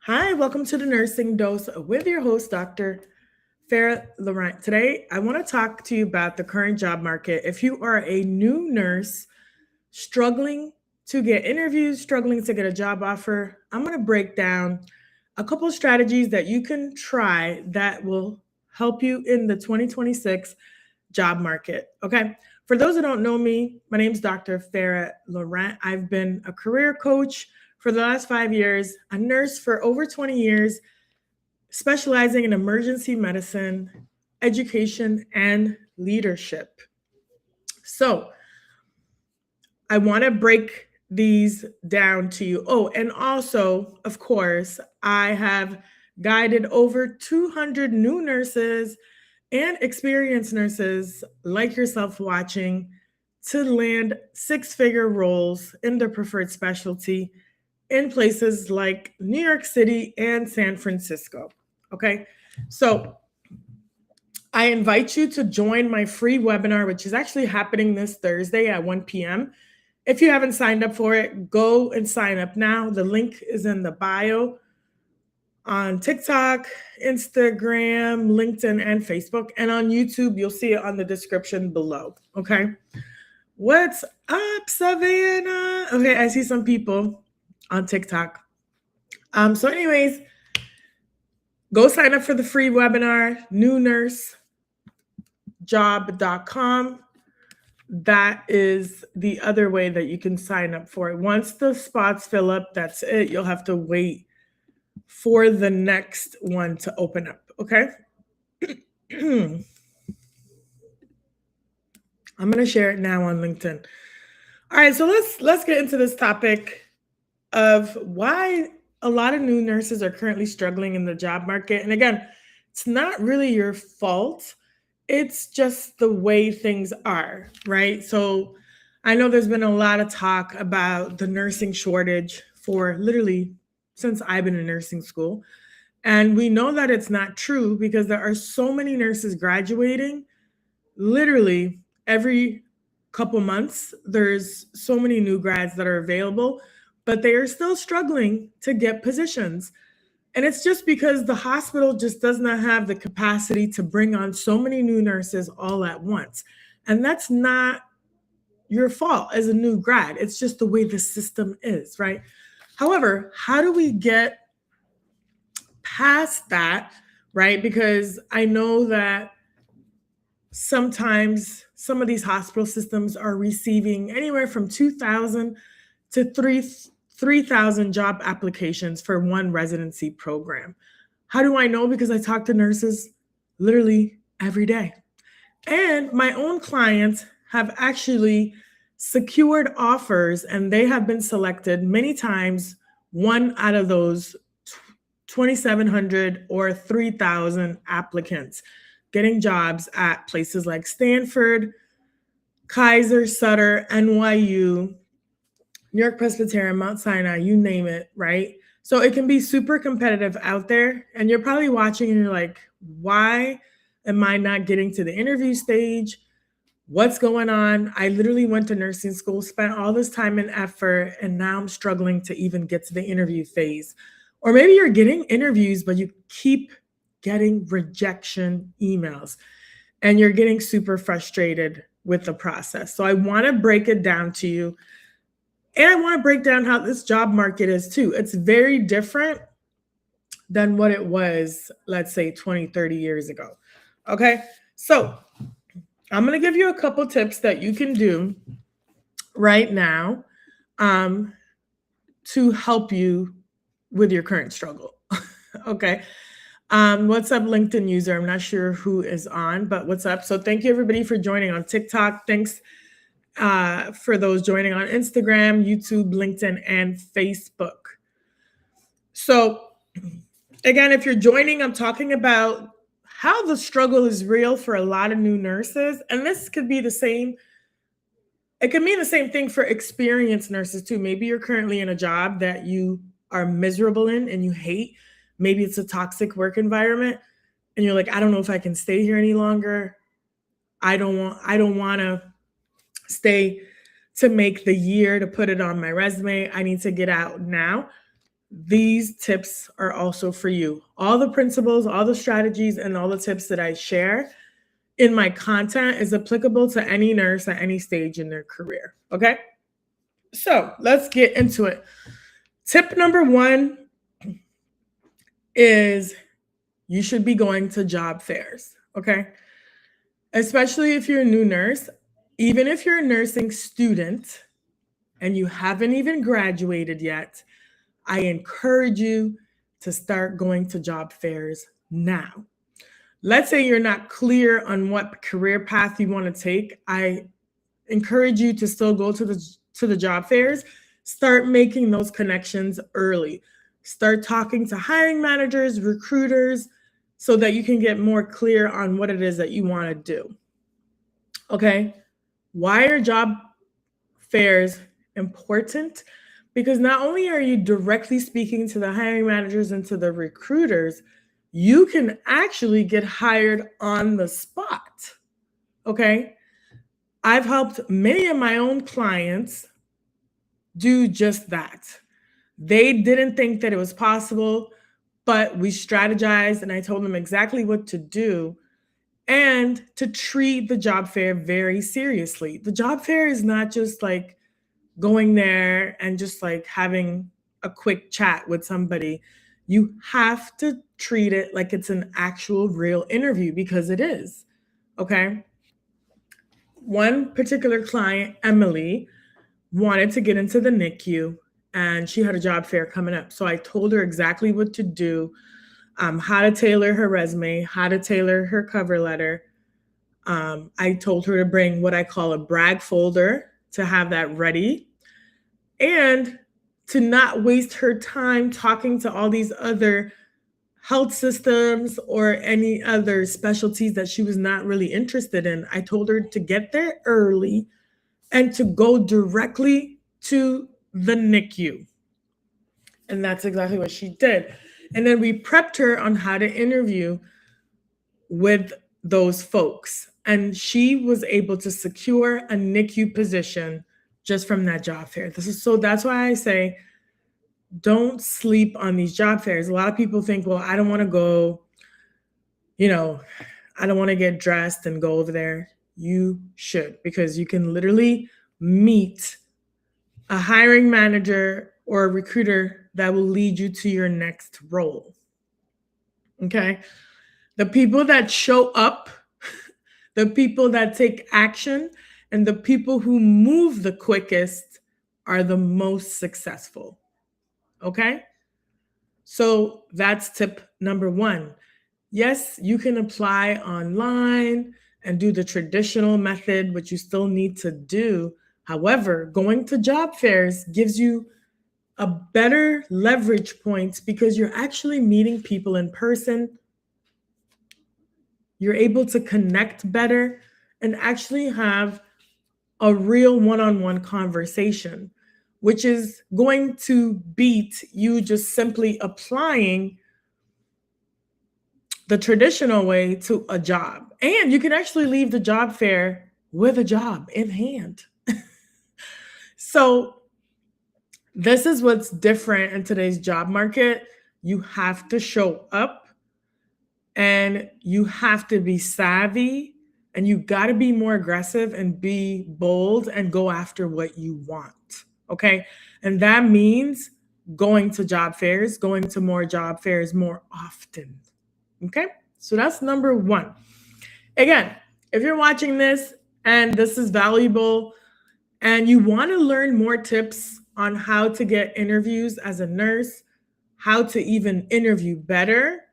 Hi, welcome to the Nursing Dose with your host, Dr. Farah Laurent. Today, I want to talk to you about the current job market. If you are a new nurse struggling to get interviews, struggling to get a job offer, I'm going to break down a couple of strategies that you can try that will help you in the 2026 job market. Okay. For those who don't know me, my name is Dr. Farah Laurent. I've been a career coach for the last 5 years, a nurse for over 20 years, specializing in emergency medicine, education, and leadership. So I want to break these down to you. Oh, and also, of course, I have guided over 200 new nurses and experienced nurses like yourself watching to land six-figure roles in their preferred specialty in places like New York City and San Francisco. Okay. So I invite you to join my free webinar, which is actually happening this Thursday at 1 p.m. If you haven't signed up for it, go and sign up now. The link is in the bio on TikTok, Instagram, LinkedIn, and Facebook. And on YouTube, you'll see it on the description below. Okay. What's up, Savannah? Okay, I see some people on TikTok. So, anyways, go sign up for the free webinar, newnursejob.com. That is the other way that you can sign up for it. Once the spots fill up, that's it. You'll have to wait for the next one to open up. Okay. I'm going to share it now on LinkedIn. All right, so let's get into this topic of why a lot of new nurses are currently struggling in the job market. And again, it's not really your fault. It's just the way things are, right? So I know there's been a lot of talk about the nursing shortage for literally since I've been in nursing school. And we know that it's not true because there are so many nurses graduating. Literally every couple months, there's so many new grads that are available, but they are still struggling to get positions. And it's just because the hospital just does not have the capacity to bring on so many new nurses all at once. And that's not your fault as a new grad. It's just the way the system is, right? However, how do we get past that, right? Because I know that sometimes some of these hospital systems are receiving anywhere from 2,000 to 3,000 job applications for one residency program. How do I know? Because I talk to nurses literally every day. And my own clients have actually secured offers and they have been selected many times, one out of those 2,700 or 3,000 applicants getting jobs at places like Stanford, Kaiser, Sutter, NYU, New York Presbyterian, Mount Sinai, you name it, right? So it can be super competitive out there. And you're probably watching and you're like, why am I not getting to the interview stage? What's going on? I literally went to nursing school, spent all this time and effort, and now I'm struggling to even get to the interview phase. Or maybe you're getting interviews, but you keep getting rejection emails and you're getting super frustrated with the process. So I want to break it down to you. And I want to break down how this job market is too. It's very different than what it was, let's say 20, 30 years ago. Okay. So I'm going to give you a couple tips that you can do right now to help you with your current struggle. Okay. What's up, LinkedIn user? I'm not sure who is on, but what's up? So thank you everybody for joining on TikTok. Thanks for those joining on Instagram, YouTube, LinkedIn, and Facebook. So again, if you're joining, I'm talking about how the struggle is real for a lot of new nurses. And this could be the same. It can mean the same thing for experienced nurses too. Maybe you're currently in a job that you are miserable in and you hate. Maybe it's a toxic work environment and you're like, I don't know if I can stay here any longer. I don't want to stay to make the year to put it on my resume. I need to get out now. these tips are also for you. All the principles, all the strategies, and all the tips that I share in my content is applicable to any nurse at any stage in their career. Okay? So let's get into it. Tip number 1 is you should be going to job fairs. Okay? Especially if you're a new nurse, even if you're a nursing student and you haven't even graduated yet, I encourage you to start going to job fairs now. Let's say you're not clear on what career path you want to take. I encourage you to still go to the job fairs. Start making those connections early. Start talking to hiring managers, recruiters, so that you can get more clear on what it is that you want to do. Okay? Why are job fairs important? Because not only are you directly speaking to the hiring managers and to the recruiters, you can actually get hired on the spot. Okay? I've helped many of my own clients do just that. They didn't think that it was possible, but we strategized and I told them exactly what to do and to treat the job fair very seriously. The job fair is not just like going there and just like having a quick chat with somebody. You have to treat it like it's an actual real interview, because it is. Okay? One particular client, Emily, wanted to get into the NICU and she had a job fair coming up. So I told her exactly what to do, how to tailor her resume, how to tailor her cover letter. I told her to bring what I call a brag folder to have that ready and to not waste her time talking to all these other health systems or any other specialties that she was not really interested in. I told her to get there early and to go directly to the NICU. And that's exactly what she did. And then we prepped her on how to interview with those folks. And she was able to secure a NICU position just from that job fair. That's why I say, don't sleep on these job fairs. A lot of people think, well, I don't want to go, I don't want to get dressed and go over there. You should, because you can literally meet a hiring manager or a recruiter that will lead you to your next role. Okay? The people that show up, the people that take action, and the people who move the quickest are the most successful. Okay? So that's tip number 1. Yes, you can apply online and do the traditional method, which you still need to do. However, going to job fairs gives you a better leverage point because you're actually meeting people in person. You're able to connect better and actually have a real one-on-one conversation, which is going to beat you just simply applying the traditional way to a job. And you can actually leave the job fair with a job in hand. So this is what's different in today's job market. You have to show up and you have to be savvy and you got to be more aggressive and be bold and go after what you want. Okay. And that means going to job fairs, going to more job fairs more often. Okay. So that's number 1. Again, if you're watching this and this is valuable and you want to learn more tips on how to get interviews as a nurse, how to even interview better,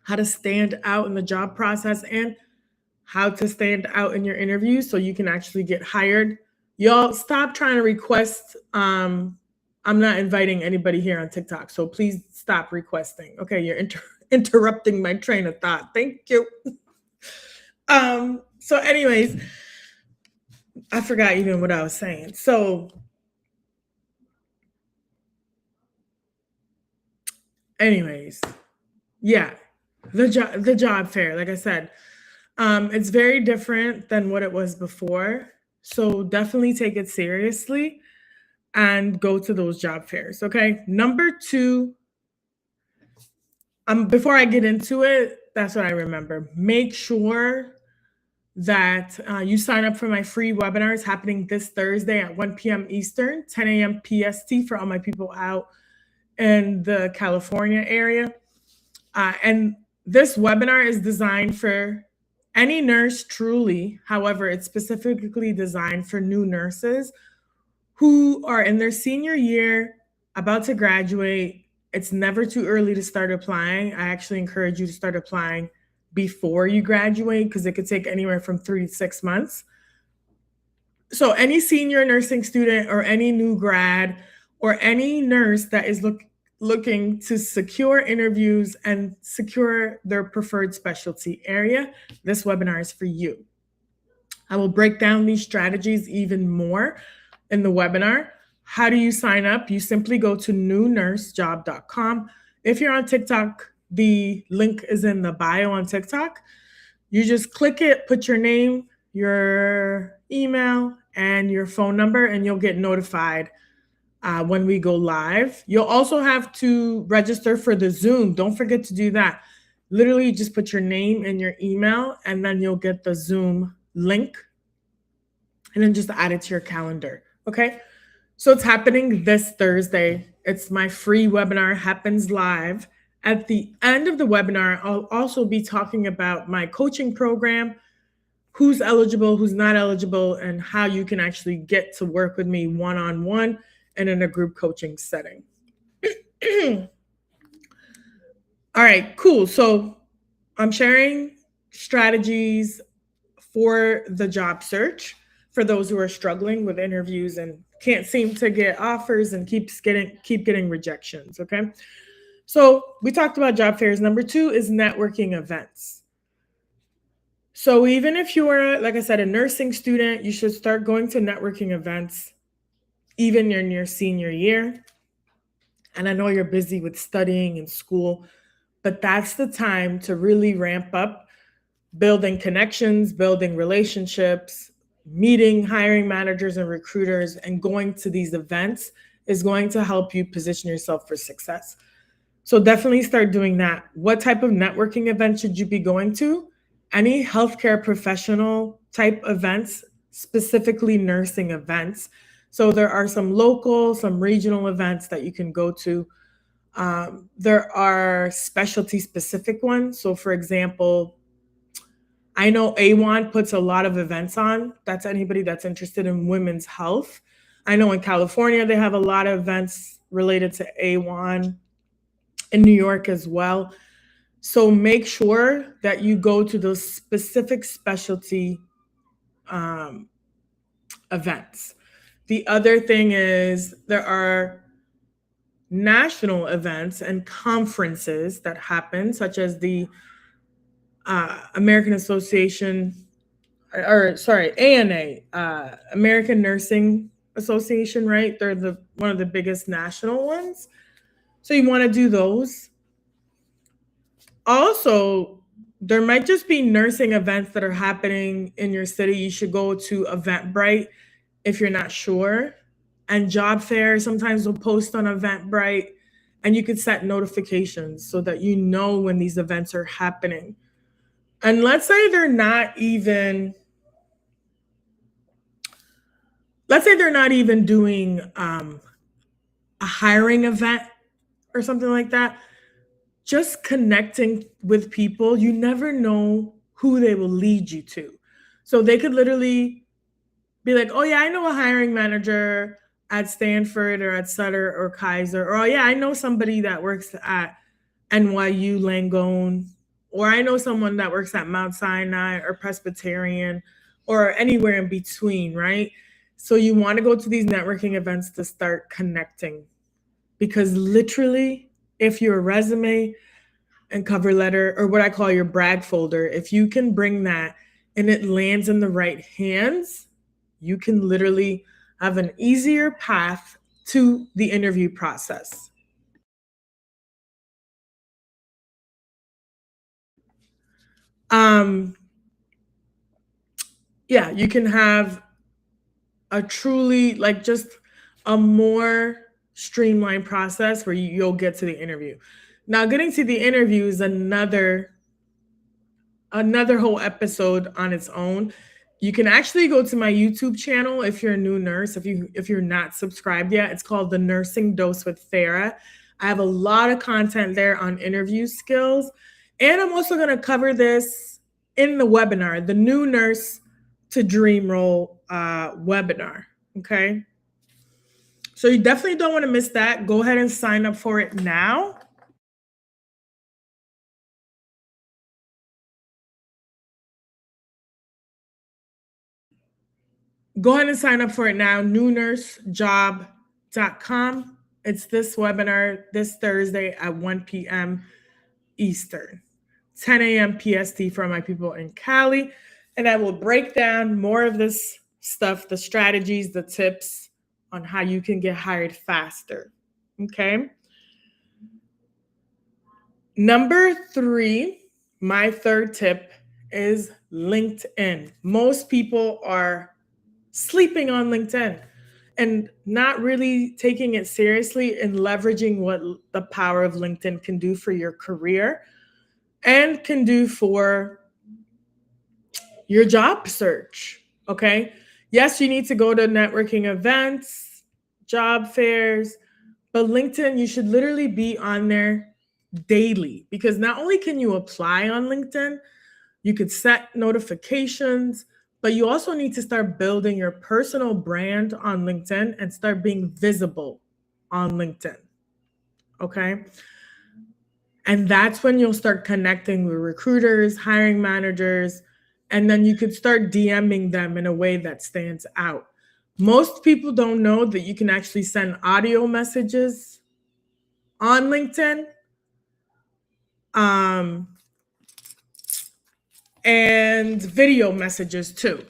how to stand out in the job process, and how to stand out in your interviews so you can actually get hired. Y'all stop trying to request. I'm not inviting anybody here on TikTok, so please stop requesting. Okay, you're interrupting my train of thought. Thank you. So anyways, I forgot even what I was saying. So anyways, yeah, the job fair, like I said, it's very different than what it was before. So definitely take it seriously. and go to those job fairs. Okay. Number two, before I get into it, that's what I remember. Make sure that you sign up for my free webinars happening this Thursday at 1 p.m. Eastern, 10 a.m. PST for all my people out in the California area. And this webinar is designed for any nurse truly. However, it's specifically designed for new nurses who are in their senior year, about to graduate. It's never too early to start applying. I actually encourage you to start applying before you graduate because it could take anywhere from 3 to 6 months. So any senior nursing student or any new grad or any nurse that is looking to secure interviews and secure their preferred specialty area, this webinar is for you. I will break down these strategies even more in the webinar. How do you sign up? You simply go to newnursejob.com. If you're on TikTok, the link is in the bio on TikTok. You just click it, put your name, your email, and your phone number, and you'll get notified when we go live. You'll also have to register for the Zoom. Don't forget to do that. Literally, just put your name and your email, and then you'll get the Zoom link, and then just add it to your calendar. Okay. So it's happening this Thursday. It's my free webinar, happens live. At the end of the webinar, I'll also be talking about my coaching program, who's eligible, who's not eligible, and how you can actually get to work with me one-on-one and in a group coaching setting. All right, cool. So I'm sharing strategies for the job search for those who are struggling with interviews and can't seem to get offers and keep getting rejections. Okay. So we talked about job fairs. Number two is networking events. So even if you are, like I said, a nursing student, you should start going to networking events, even in your senior year. And I know you're busy with studying and school, but that's the time to really ramp up building connections, building relationships, meeting hiring managers and recruiters, and going to these events is going to help you position yourself for success. So definitely start doing that. What type of networking event should you be going to? Any healthcare professional type events, specifically nursing events. So there are some local, some regional events that you can go to. There are specialty specific ones. So for example, I know AWHONN puts a lot of events on. That's anybody that's interested in women's health. I know in California, they have a lot of events related to AWHONN, in New York as well. So make sure that you go to those specific specialty events. The other thing is there are national events and conferences that happen, such as the American Association, ANA, American Nursing Association, right? They're one of the biggest national ones. So you want to do those. Also, there might just be nursing events that are happening in your city. You should go to Eventbrite if you're not sure. And job fairs sometimes will post on Eventbrite, and you could set notifications so that you know when these events are happening. And let's say they're not even doing a hiring event or something like that. Just connecting with people, you never know who they will lead you to. So they could literally be like, oh yeah, I know a hiring manager at Stanford or at Sutter or Kaiser, or oh yeah, I know somebody that works at NYU Langone, or I know someone that works at Mount Sinai or Presbyterian or anywhere in between, right? So you want to go to these networking events to start connecting, because literally, if your resume and cover letter, or what I call your brag folder, if you can bring that and it lands in the right hands, you can literally have an easier path to the interview process. Yeah, you can have a truly, like, just a more streamlined process where you'll get to the interview. Now, getting to the interview is another whole episode on its own. You can actually go to my YouTube channel if you're a new nurse. If you're not subscribed yet, it's called The Nursing Dose with Farah. I have a lot of content there on interview skills. And I'm also going to cover this in the webinar, the New Nurse to Dream Role webinar. Okay. So you definitely don't want to miss that. Go ahead and sign up for it now. Go ahead and sign up for it now, newnursejob.com. It's this webinar this Thursday at 1 p.m. Eastern, 10 a.m. PST for my people in Cali. And I will break down more of this stuff, the strategies, the tips on how you can get hired faster. Okay. Number 3, my third tip is LinkedIn. Most people are sleeping on LinkedIn and not really taking it seriously and leveraging what the power of LinkedIn can do for your career and can do for your job search. Okay. Yes, you need to go to networking events, job fairs, but LinkedIn, you should literally be on there daily, because not only can you apply on LinkedIn, you could set notifications, but you also need to start building your personal brand on LinkedIn and start being visible on LinkedIn. Okay. And that's when you'll start connecting with recruiters, hiring managers, and then you could start DMing them in a way that stands out. Most people don't know that you can actually send audio messages on LinkedIn. And video messages too.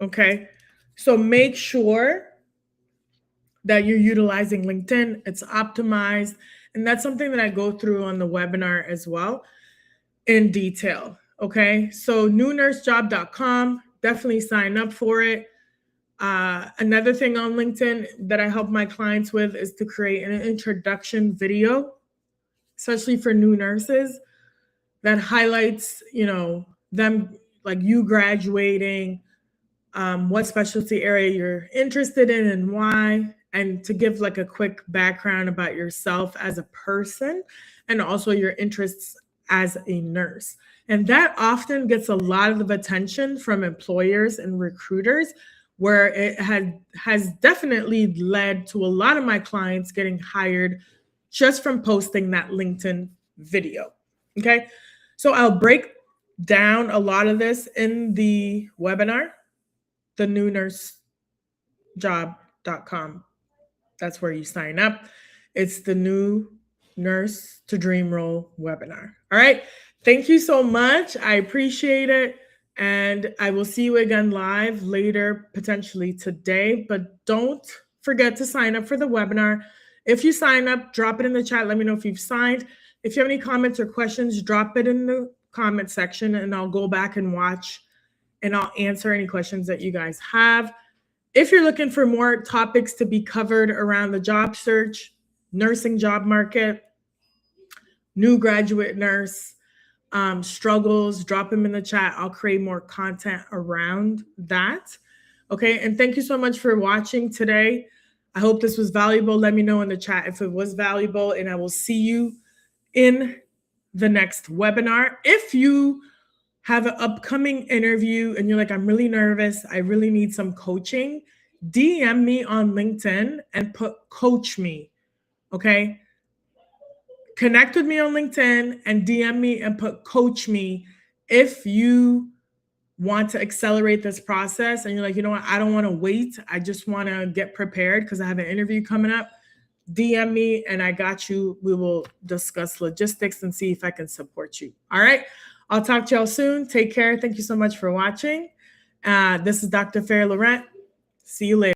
Okay. So make sure that you're utilizing LinkedIn. It's optimized. And that's something that I go through on the webinar as well in detail. Okay. So newnursejob.com, definitely sign up for it. Another thing on LinkedIn that I help my clients with is to create an introduction video, especially for new nurses, that highlights, them, like you graduating, what specialty area you're interested in and why, and to give like a quick background about yourself as a person and also your interests as a nurse. And that often gets a lot of attention from employers and recruiters, where it has definitely led to a lot of my clients getting hired just from posting that LinkedIn video. Okay. So I'll break down a lot of this in the webinar, the newnursejob.com. That's where you sign up. It's the New Nurse to Dream Role webinar. All right. Thank you so much. I appreciate it. And I will see you again live later, potentially today. But don't forget to sign up for the webinar. If you sign up, drop it in the chat. Let me know if you've signed. If you have any comments or questions, drop it in the comment section and I'll go back and watch and I'll answer any questions that you guys have. If you're looking for more topics to be covered around the job search, nursing job market, new graduate nurse, struggles, drop them in the chat. I'll create more content around that. Okay. And thank you so much for watching today. I hope this was valuable. Let me know in the chat if it was valuable, and I will see you in the next webinar. If you have an upcoming interview and you're like, I'm really nervous, I really need some coaching, DM me on LinkedIn and put coach me. Okay. Connect with me on LinkedIn and DM me and put coach me if you want to accelerate this process and you're like, you know what, I don't want to wait. I just want to get prepared because I have an interview coming up. DM me and I got you. We will discuss logistics and see if I can support you. All right. I'll talk to y'all soon. Take care. Thank you so much for watching. This is Dr. Farah Laurent. See you later.